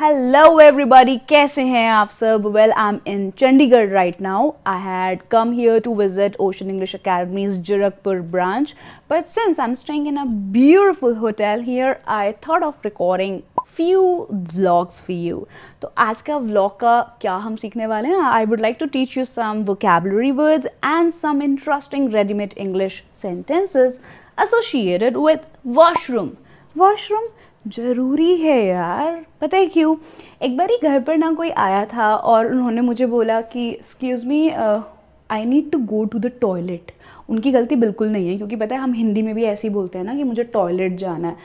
Hello everybody, कैसे हैं आप सब? Well, I'm in Chandigarh right now. I had come here to visit Ocean English Academy's Jirakpur branch, but since I'm staying in a beautiful hotel here, I thought of recording few vlogs for you. तो आज का vlog का क्या हम सीखने वाले हैं? I would like to teach you some vocabulary words and some interesting ready-made English sentences associated with washroom. Washroom ज़रूरी है यार, पता है क्यों? एक बार ही घर पर ना कोई आया था और उन्होंने मुझे बोला कि excuse me, I need to go to the toilet. उनकी गलती बिल्कुल नहीं है, क्योंकि पता है हम हिंदी में भी ऐसे ही बोलते हैं ना कि मुझे टॉयलेट जाना है,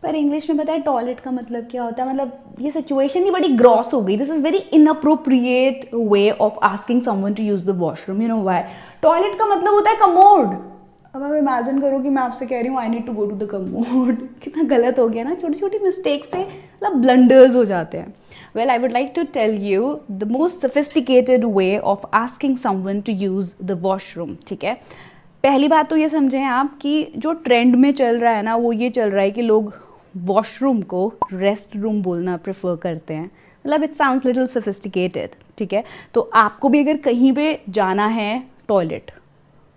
पर इंग्लिश में पता है टॉयलेट का मतलब क्या होता है? मतलब ये सिचुएशन ही बड़ी ग्रॉस हो गई। This is very inappropriate way of asking someone to use the washroom. You know why? Toilet का मतलब होता है कमोड। अब आप इमेजिन करो कि मैं आपसे कह रही हूँ I need to go to the commode. कितना गलत हो गया ना, छोटी छोटी मिस्टेक से मतलब ब्लंडर्स हो जाते हैं। Well, I would like to tell you the most sophisticated way of asking someone to use the washroom. ठीक है, पहली बात तो ये समझें आप कि जो ट्रेंड में चल रहा है ना, वो ये चल रहा है कि लोग वॉशरूम को रेस्ट रूम बोलना प्रेफर करते हैं। मतलब इट साउंड्स लिटिल सोफिस्टिकेटेड। ठीक है, तो आपको भी अगर कहीं पे जाना है टॉयलेट,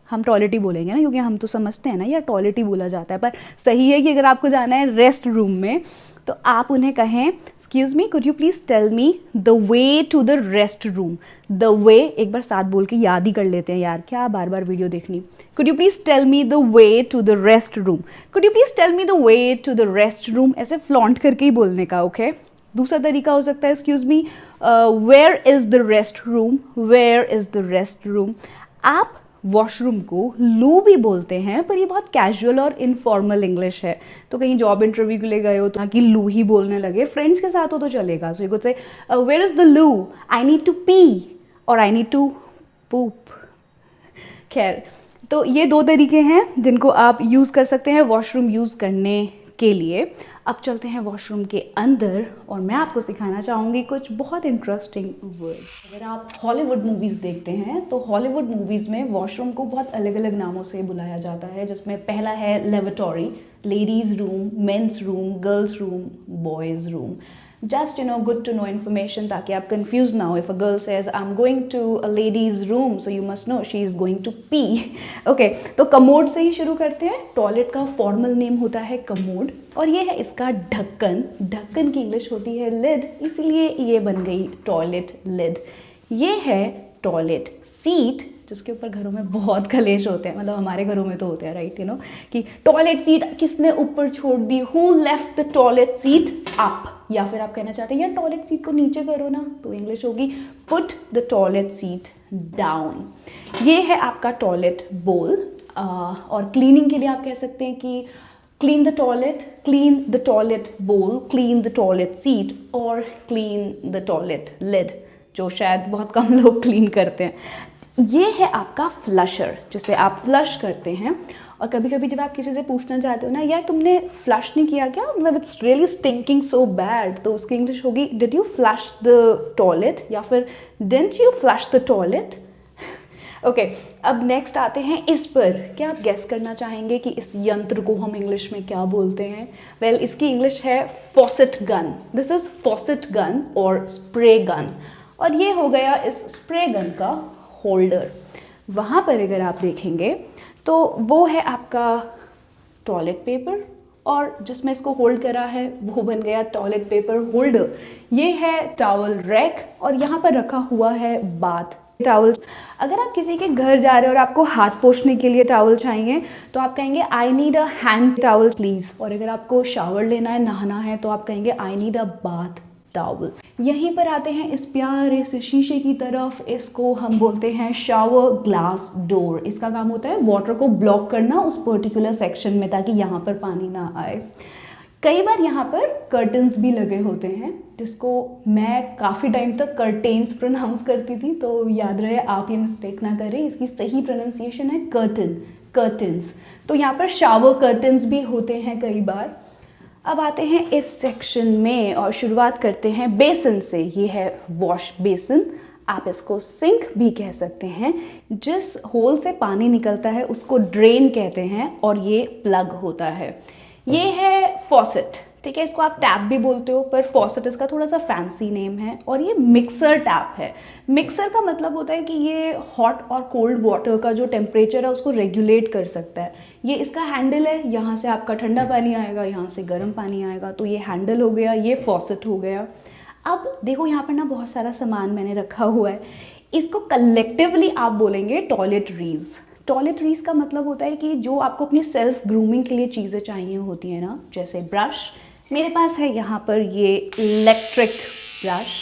हम टॉयलेट ही बोलेंगे ना, क्योंकि हम तो समझते हैं ना यार टॉयलेट ही बोला जाता है, पर सही है कि अगर आपको जाना है रेस्ट रूम में तो आप उन्हें कहें excuse me, could you please tell me the way to the rest room. The way एक बार साथ बोल के याद ही कर लेते हैं यार, क्या बार बार वीडियो देखनी। Could you please tell me the way to the rest room. Could you please tell me the way to the rest room, ऐसे फ्लॉन्ट करके ही बोलने का। ओके, दूसरा तरीका हो सकता है excuse me, where is the rest room, where is the rest room. आप वॉशरूम को लू भी बोलते हैं, पर ये बहुत कैजुअल और इनफॉर्मल इंग्लिश है। तो कहीं जॉब इंटरव्यू के लिए गए हो तो कि लू ही बोलने लगे, फ्रेंड्स के साथ हो तो चलेगा। So you could say where is the loo, I need to P और आई नीड टू पूप। खैर, तो ये दो तरीके हैं जिनको आप यूज़ कर सकते हैं वॉशरूम यूज़ करने के लिए। अब चलते हैं वॉशरूम के अंदर और मैं आपको सिखाना चाहूँगी कुछ बहुत इंटरेस्टिंग वर्ड। अगर आप हॉलीवुड मूवीज़ देखते हैं तो हॉलीवुड मूवीज़ में वॉशरूम को बहुत अलग अलग नामों से बुलाया जाता है, जिसमें पहला है lavatory, ladies room, men's room, girls room, boys room. Just good to know information ताकि आप confused ना हो. If a girl says I'm going to a lady's room, so you must know she is going to pee. Okay, तो commode से ही शुरू करते हैं। Toilet का फॉर्मल नेम होता है कमोड और ये है इसका ढक्कन। ढक्कन की इंग्लिश होती है लिड, इसीलिए ये बन गई टॉयलेट लिड। ये है टॉयलेट सीट, जिसके ऊपर घरों में बहुत कलेश होते हैं, मतलब हमारे घरों में तो होते हैं, राइट? कि टॉयलेट सीट किसने ऊपर छोड़ दी, who left the toilet seat up. या फिर आप कहना चाहते हैं यार टॉयलेट सीट को नीचे करो ना, तो इंग्लिश होगी put the toilet seat down. ये है आपका टॉयलेट बोल। और क्लीनिंग के लिए आप कह सकते हैं कि क्लीन द टॉयलेट बोल, क्लीन द टॉयलेट सीट और क्लीन द टॉयलेट लिड, जो शायद बहुत कम लोग क्लीन करते हैं। ये है आपका फ्लशर, जिसे आप फ्लश करते हैं। और कभी कभी जब आप किसी से पूछना चाहते हो ना यार तुमने फ्लश नहीं किया क्या, मतलब it's really stinking so bad, तो उसकी इंग्लिश होगी did you flush the toilet या फिर didn't you flush the toilet. Okay, अब नेक्स्ट आते हैं इस पर। क्या आप गेस करना चाहेंगे कि इस यंत्र को हम इंग्लिश में क्या बोलते हैं? वेल, इसकी इंग्लिश है faucet gun. This is faucet gun और स्प्रे गन। और ये हो गया इस स्प्रे गन का होल्डर। वहाँ पर अगर आप देखेंगे तो वो है आपका टॉयलेट पेपर और जिसमें इसको होल्ड करा है वो बन गया टॉयलेट पेपर होल्डर। ये है टॉवल रैक और यहाँ पर रखा हुआ है बाथ टॉवल। अगर आप किसी के घर जा रहे हो और आपको हाथ पोंछने के लिए टॉवल चाहिए तो आप कहेंगे I need a hand towel please. और अगर आपको शावर लेना है, नहाना है, तो आप कहेंगे I need a bath towel. यहीं पर आते हैं इस प्यारे से शीशे की तरफ, इसको हम बोलते हैं शावर ग्लास डोर। इसका काम होता है वाटर को ब्लॉक करना उस पर्टिकुलर सेक्शन में, ताकि यहाँ पर पानी ना आए। कई बार यहाँ पर कर्टन्स भी लगे होते हैं, जिसको मैं काफ़ी टाइम तक कर्टेन्स प्रोनाउंस करती थी, तो याद रहे आप ये मिस्टेक ना करें, इसकी सही प्रोनाउंसिएशन है कर्टन, कर्टन्स। तो यहाँ पर शावर कर्टन्स भी होते हैं कई बार। अब आते हैं इस सेक्शन में और शुरुआत करते हैं बेसन से। ये है वॉश बेसन, आप इसको सिंक भी कह सकते हैं। जिस होल से पानी निकलता है उसको ड्रेन कहते हैं और ये प्लग होता है। ये है फॉसेट, ठीक है, इसको आप टैप भी बोलते हो, पर फॉसेट इसका थोड़ा सा फैंसी नेम है। और ये मिक्सर टैप है। मिक्सर का मतलब होता है कि ये हॉट और कोल्ड वाटर का जो टेम्परेचर है उसको रेगुलेट कर सकता है। ये इसका हैंडल है, यहाँ से आपका ठंडा पानी आएगा, यहाँ से गर्म पानी आएगा, तो ये हैंडल हो गया, ये फॉसेट हो गया। अब देखो यहाँ पर ना बहुत सारा सामान मैंने रखा हुआ है, इसको कलेक्टिवली आप बोलेंगे टॉयलेटरीज। टॉयलेटरीज का मतलब होता है कि जो आपको अपनी सेल्फ ग्रूमिंग के लिए चीज़ें चाहिए होती हैं ना, जैसे ब्रश, मेरे पास है यहाँ पर ये इलेक्ट्रिक ब्रश,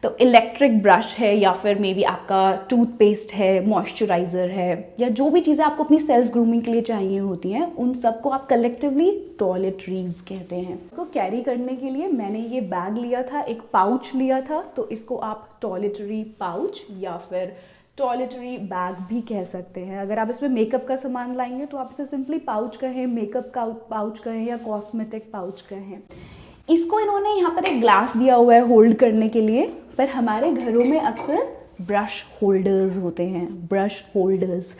तो इलेक्ट्रिक ब्रश है, या फिर मे बी आपका टूथपेस्ट है, मॉइस्चराइज़र है, या जो भी चीज़ें आपको अपनी सेल्फ ग्रूमिंग के लिए चाहिए होती हैं, उन सबको आप कलेक्टिवली टॉयलेटरीज कहते हैं। इसको कैरी करने के लिए मैंने ये बैग लिया था, एक पाउच लिया था, तो इसको आप टॉयलेटरी पाउच या फिर टॉयलेटरी बैग भी कह सकते हैं। अगर आप इसमें मेकअप का सामान लाएंगे तो आप इसे सिंपली पाउच कहें, मेकअप का पाउच कहें, या कॉस्मेटिक पाउच कहें। इसको इन्होंने यहाँ पर एक ग्लास दिया हुआ है होल्ड करने के लिए, पर हमारे घरों में अक्सर ब्रश होल्डर्स होते हैं, ब्रश होल्डर्स।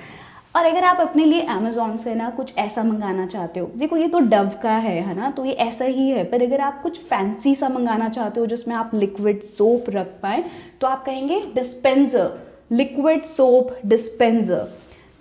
और अगर आप अपने लिए अमेज़ॉन से ना कुछ ऐसा मंगाना चाहते हो, देखो ये तो डव का है ना, तो ये ऐसा ही है, पर अगर आप कुछ फैंसी सा मंगाना चाहते हो जिसमें आप लिक्विड सोप रख पाए, तो आप कहेंगे डिस्पेंसर, लिक्विड सोप डिस्पेंसर।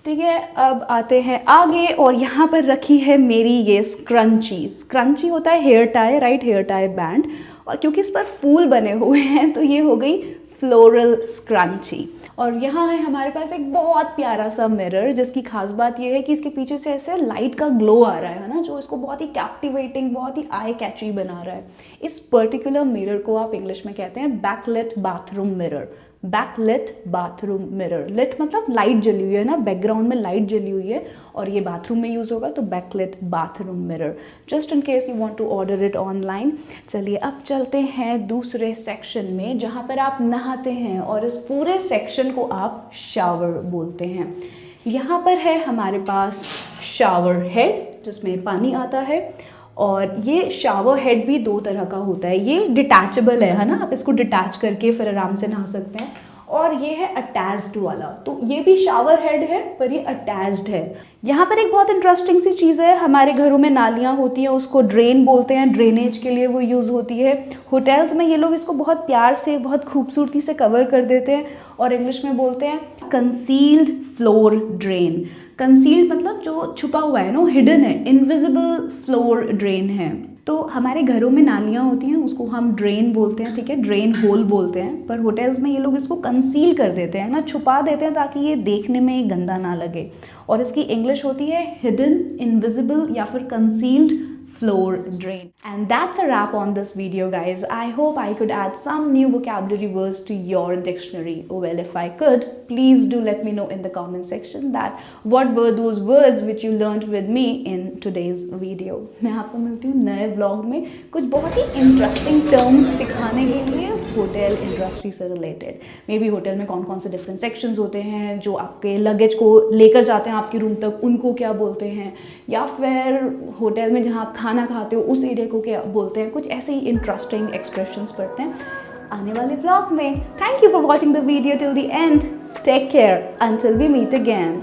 ठीक है, अब आते हैं आगे, और यहाँ पर रखी है मेरी ये स्क्रंची। स्क्रंची होता है hair tie, right, hair tie band, और क्योंकि इस पर फूल बने हुए हैं तो ये हो गई फ्लोरल स्क्रंची। और यहाँ है हमारे पास एक बहुत प्यारा सा मिरर, जिसकी खास बात ये है कि इसके पीछे से ऐसे लाइट का ग्लो आ रहा है ना, जो इसको बहुत ही कैप्टिवेटिंग, बहुत ही आई कैची बना रहा है। इस पर्टिकुलर मिरर को आप इंग्लिश में कहते हैं backlit bathroom mirror. Backlit bathroom mirror, lit मतलब लाइट जली हुई है ना, बैकग्राउंड में लाइट जली हुई है, और ये बाथरूम में यूज़ होगा, तो backlit bathroom mirror, just in case you want to order it online. चलिए अब चलते हैं दूसरे सेक्शन में, जहाँ पर आप नहाते हैं, और इस पूरे सेक्शन को आप शावर बोलते हैं। यहाँ पर है हमारे पास शावर हेड, जिसमें पानी आता है, और ये शावर हेड भी दो तरह का होता है। ये डिटैचेबल है ना, आप इसको डिटैच करके फिर आराम से नहा सकते हैं। और ये है अटैच्ड वाला, तो ये भी शावर हेड है पर ये अटैच्ड है। यहाँ पर एक बहुत इंटरेस्टिंग सी चीज़ है, हमारे घरों में नालियाँ होती हैं, उसको ड्रेन बोलते हैं, ड्रेनेज के लिए वो यूज़ होती है। होटल्स में ये लोग इसको बहुत प्यार से, बहुत खूबसूरती से कवर कर देते हैं, और इंग्लिश में बोलते हैं कंसील्ड फ्लोर ड्रेन। कंसील्ड मतलब जो छुपा हुआ है ना, हिडन है, इनविजिबल फ्लोर ड्रेन है। तो हमारे घरों में नालियाँ होती हैं, उसको हम ड्रेन बोलते हैं, ठीक है, ड्रेन होल बोलते हैं, पर होटल्स में ये लोग इसको कंसील कर देते हैं ना, छुपा देते हैं, ताकि ये देखने में गंदा ना लगे। और इसकी इंग्लिश होती है हिडन, इनविजिबल, या फिर concealed floor drain. And that's a wrap on this video, guys. I hope I could add some new vocabulary words to your dictionary. Well, if I could, please do let me know in the comment section that what were those words which you learned with me in today's video. मैं आपको मिलती हूँ नए vlog में कुछ बहुत ही interesting terms सिखाने के लिए होटल इंडस्ट्री से रिलेटेड। मे बी होटल में कौन कौन से डिफरेंट सेक्शंस होते हैं, जो आपके लगेज को लेकर जाते हैं आपके रूम तक, उनको क्या बोलते हैं, या फिर होटल में जहाँ आप खाना खाते हो उस एरिया को क्या बोलते हैं, कुछ ऐसे ही इंटरेस्टिंग एक्सप्रेशंस पढ़ते हैं आने वाले व्लॉग में। Thank you for watching the video till the end. Take care until we meet again.